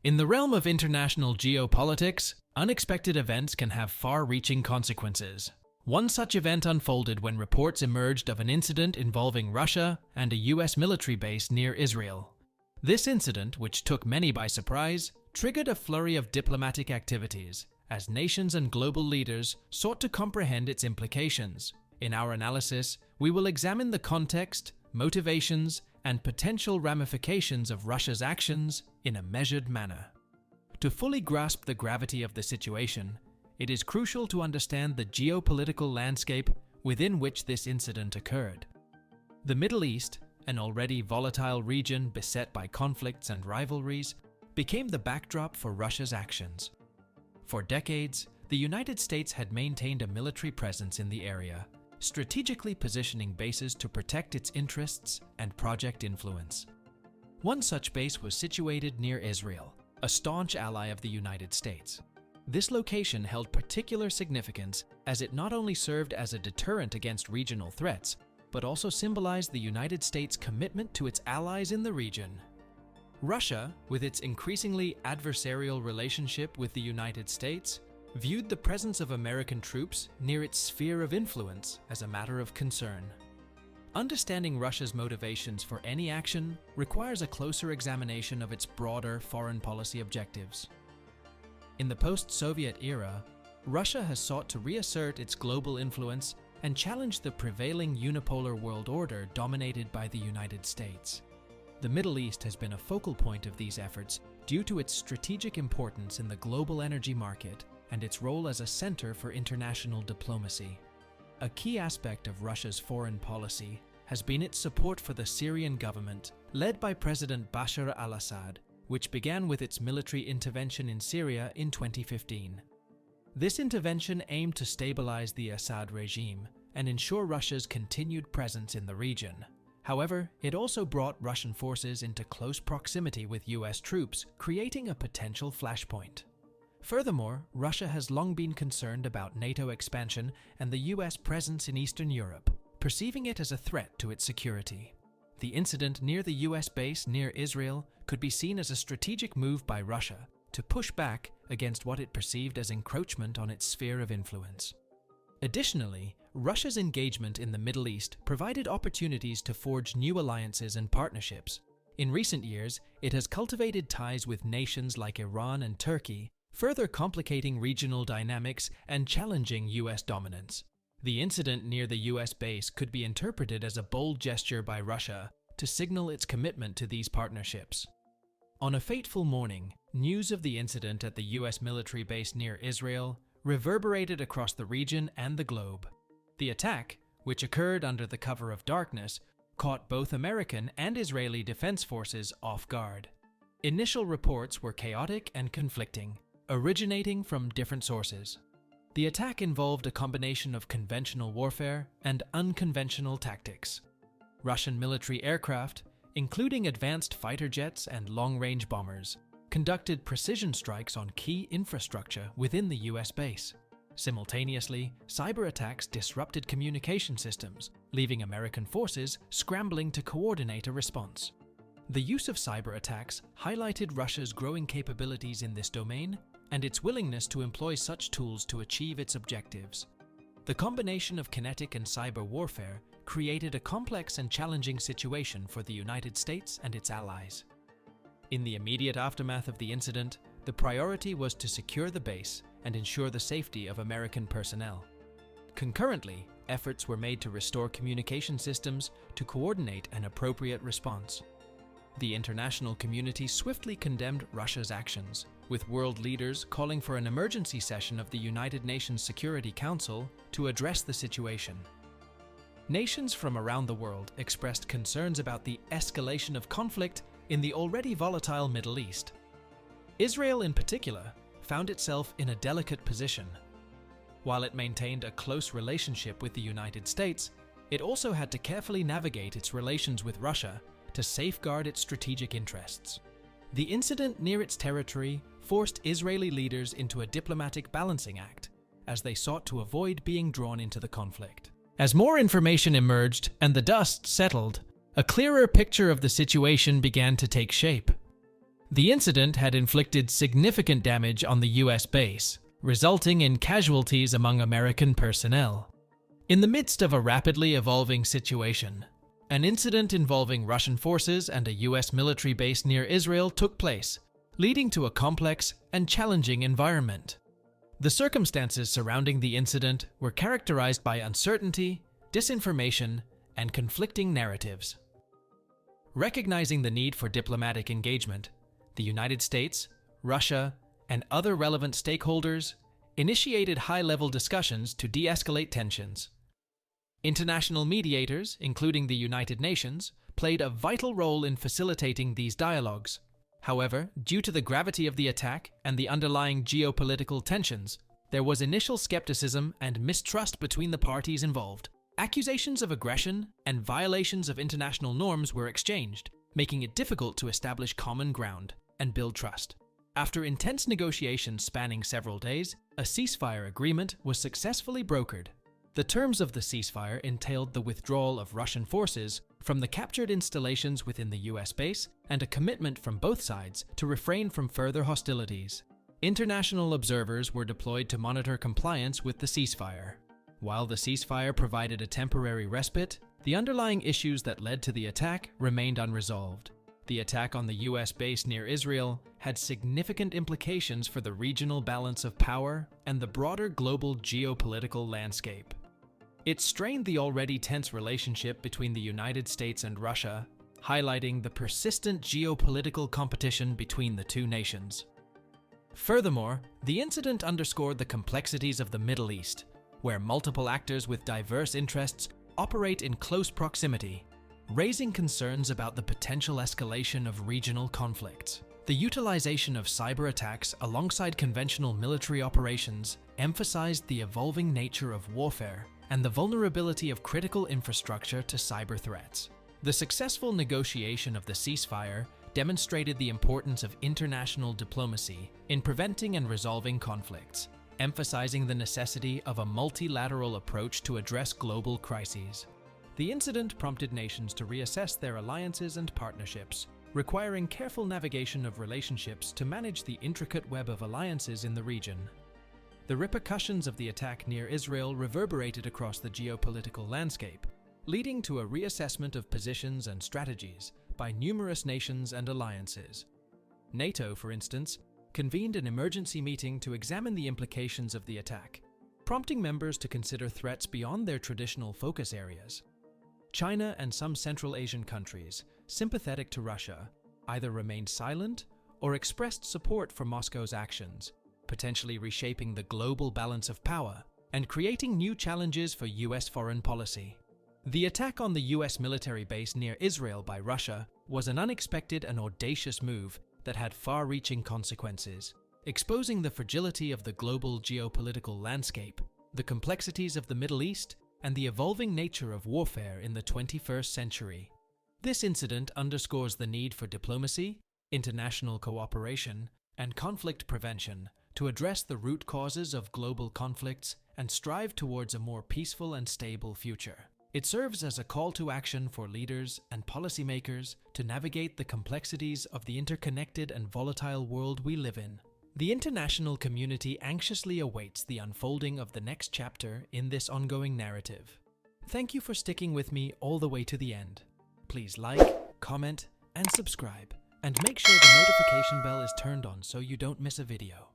In the realm of international geopolitics, unexpected events can have far-reaching consequences. One such event unfolded when reports emerged of an incident involving Russia and a US military base near Israel. This incident, which took many by surprise, triggered a flurry of diplomatic activities as nations and global leaders sought to comprehend its implications. In our analysis, we will examine the context, motivations, and potential ramifications of Russia's actions in a measured manner. To fully grasp the gravity of the situation, it is crucial to understand the geopolitical landscape within which this incident occurred. The Middle East, an already volatile region beset by conflicts and rivalries, became the backdrop for Russia's actions. For decades, the United States had maintained a military presence in the area, strategically positioning bases to protect its interests and project influence. One such base was situated near Israel, a staunch ally of the United States. This location held particular significance as it not only served as a deterrent against regional threats, but also symbolized the United States' commitment to its allies in the region. Russia, with its increasingly adversarial relationship with the United States, viewed the presence of American troops near its sphere of influence as a matter of concern. Understanding Russia's motivations for any action requires a closer examination of its broader foreign policy objectives. In the post-Soviet era, Russia has sought to reassert its global influence and challenge the prevailing unipolar world order dominated by the United States. The Middle East has been a focal point of these efforts due to its strategic importance in the global energy market and its role as a center for international diplomacy. A key aspect of Russia's foreign policy has been its support for the Syrian government, led by President Bashar al-Assad, which began with its military intervention in Syria in 2015. This intervention aimed to stabilize the Assad regime and ensure Russia's continued presence in the region. However, it also brought Russian forces into close proximity with US troops, creating a potential flashpoint. Furthermore, Russia has long been concerned about NATO expansion and the US presence in Eastern Europe, perceiving it as a threat to its security. The incident near the US base near Israel could be seen as a strategic move by Russia to push back against what it perceived as encroachment on its sphere of influence. Additionally, Russia's engagement in the Middle East provided opportunities to forge new alliances and partnerships. In recent years, it has cultivated ties with nations like Iran and Turkey, further complicating regional dynamics and challenging US dominance. The incident near the US base could be interpreted as a bold gesture by Russia to signal its commitment to these partnerships. On a fateful morning, news of the incident at the US military base near Israel reverberated across the region and the globe. The attack, which occurred under the cover of darkness, caught both American and Israeli defense forces off guard. Initial reports were chaotic and conflicting, originating from different sources. The attack involved a combination of conventional warfare and unconventional tactics. Russian military aircraft, including advanced fighter jets and long-range bombers, conducted precision strikes on key infrastructure within the US base. Simultaneously, cyber attacks disrupted communication systems, leaving American forces scrambling to coordinate a response. The use of cyber attacks highlighted Russia's growing capabilities in this domain and its willingness to employ such tools to achieve its objectives. The combination of kinetic and cyber warfare created a complex and challenging situation for the United States and its allies. In the immediate aftermath of the incident, the priority was to secure the base and ensure the safety of American personnel. Concurrently, efforts were made to restore communication systems to coordinate an appropriate response. The international community swiftly condemned Russia's actions, with world leaders calling for an emergency session of the United Nations Security Council to address the situation. Nations from around the world expressed concerns about the escalation of conflict in the already volatile Middle East. Israel, in particular, found itself in a delicate position. While it maintained a close relationship with the United States, it also had to carefully navigate its relations with Russia to safeguard its strategic interests. The incident near its territory forced Israeli leaders into a diplomatic balancing act, as they sought to avoid being drawn into the conflict. As more information emerged and the dust settled, a clearer picture of the situation began to take shape. The incident had inflicted significant damage on the US base, resulting in casualties among American personnel. In the midst of a rapidly evolving situation, an incident involving Russian forces and a US military base near Israel took place, leading to a complex and challenging environment. The circumstances surrounding the incident were characterized by uncertainty, disinformation, and conflicting narratives. Recognizing the need for diplomatic engagement, the United States, Russia, and other relevant stakeholders initiated high-level discussions to de-escalate tensions. International mediators, including the United Nations, played a vital role in facilitating these dialogues. However, due to the gravity of the attack and the underlying geopolitical tensions, there was initial skepticism and mistrust between the parties involved. Accusations of aggression and violations of international norms were exchanged, making it difficult to establish common ground and build trust. After intense negotiations spanning several days, a ceasefire agreement was successfully brokered. The terms of the ceasefire entailed the withdrawal of Russian forces from the captured installations within the US base and a commitment from both sides to refrain from further hostilities. International observers were deployed to monitor compliance with the ceasefire. While the ceasefire provided a temporary respite, the underlying issues that led to the attack remained unresolved. The attack on the US base near Israel had significant implications for the regional balance of power and the broader global geopolitical landscape. It strained the already tense relationship between the United States and Russia, highlighting the persistent geopolitical competition between the two nations. Furthermore, the incident underscored the complexities of the Middle East, where multiple actors with diverse interests operate in close proximity, raising concerns about the potential escalation of regional conflicts. The utilization of cyber attacks alongside conventional military operations emphasized the evolving nature of warfare and the vulnerability of critical infrastructure to cyber threats. The successful negotiation of the ceasefire demonstrated the importance of international diplomacy in preventing and resolving conflicts, emphasizing the necessity of a multilateral approach to address global crises. The incident prompted nations to reassess their alliances and partnerships, requiring careful navigation of relationships to manage the intricate web of alliances in the region. The repercussions of the attack near Israel reverberated across the geopolitical landscape, leading to a reassessment of positions and strategies by numerous nations and alliances. NATO, for instance, convened an emergency meeting to examine the implications of the attack, prompting members to consider threats beyond their traditional focus areas. China and some Central Asian countries, sympathetic to Russia, either remained silent or expressed support for Moscow's actions, potentially reshaping the global balance of power and creating new challenges for US foreign policy. The attack on the US military base near Israel by Russia was an unexpected and audacious move that had far-reaching consequences, exposing the fragility of the global geopolitical landscape, the complexities of the Middle East, and the evolving nature of warfare in the 21st century. This incident underscores the need for diplomacy, international cooperation, and conflict prevention to address the root causes of global conflicts and strive towards a more peaceful and stable future. It serves as a call to action for leaders and policymakers to navigate the complexities of the interconnected and volatile world we live in. The international community anxiously awaits the unfolding of the next chapter in this ongoing narrative. Thank you for sticking with me all the way to the end. Please like, comment, and subscribe, and make sure the notification bell is turned on so you don't miss a video.